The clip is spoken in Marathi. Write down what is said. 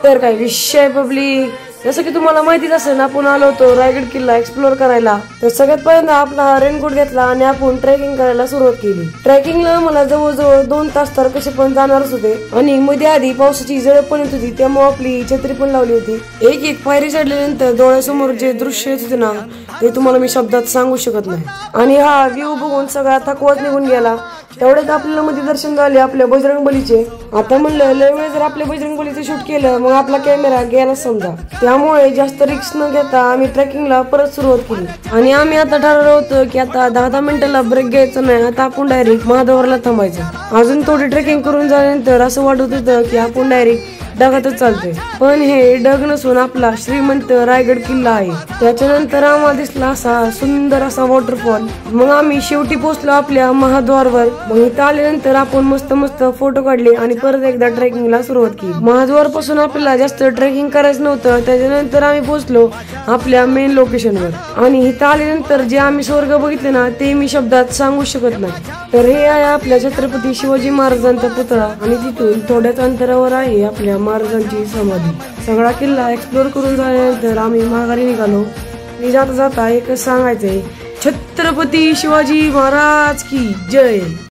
तर काय विषय पब्लिक, जसं की तुम्हाला माहितीच असेल आपण आलो होतो रायगड किल्ला एक्सप्लोर करायला. तर सगळ्यात पहिल्यांदा आपला रेनकोट घेतला आणि आपण ट्रेकिंग करायला सुरुवात केली. ट्रेकिंगला मला जवळजवळ 2 तास तर कसे पण जाणारच होते आणि मध्ये आधी पावसाची झडप पण येत होती, त्यामुळे आपली छत्री पण लावली होती. एक पायरी चढल्यानंतर डोळ्यासमोर जे दृश्य येत होते ना ते तुम्हाला मी शब्दात सांगू शकत नाही. आणि हा व्ह्यू बघून सगळा थकवाच निघून गेला. तेवढ्यात आपल्याला मध्ये दर्शन झाले आपल्या बजरंगबलीचे. आता म्हणलं लय वेळ जर आपल्या बजरंगबलीचं शूट केलं मग आपला कॅमेरा गेला समजा. त्यामुळे जास्त रिस्क न घेता आम्ही ट्रेकिंगला परत सुरुवात केली. आणि आम्ही आता ठरवलं होतं की आता 10-10 मिनिटाला ब्रेक घ्यायचा नाही, आता आपण डायरेक्ट महाद्वारला थांबायचं. अजून थोडी ट्रेकिंग करून झाल्यानंतर असं वाटत होतं की आपण डायरेक्ट ढगातच चालतोय, पण हे ढग नसून आपला श्रीमंत रायगड किल्ला आहे. त्याच्यानंतर आम्हाला दिसला असा सुंदर असा वॉटरफॉल. मग आम्ही शेवटी पोहोचलो आपल्या महाद्वारवर. मग इथं आल्यानंतर आपण मस्त फोटो काढले आणि परत एकदा ट्रेकिंगला सुरुवात केली. महाद्वार पासून आपल्याला जास्त ट्रेकिंग करायचं नव्हतं. त्याच्यानंतर आम्ही पोहोचलो आपल्या मेन लोकेशनवर आणि इथं आल्यानंतर जे आम्ही स्वर्ग बघितले ना ते मी शब्दात सांगू शकत नाही. तर हे आहे आपल्या छत्रपती शिवाजी महाराजांचा पुतळा आणि तिथून थोड्याच अंतरावर आहे आपल्या महाराजांची समाधी. सगळा किल्ला एक्सप्लोर करून झाल्यानंतर आम्ही माघारी निघालो. मी जाता एकच सांगायचंय, छत्रपती शिवाजी महाराज की जय.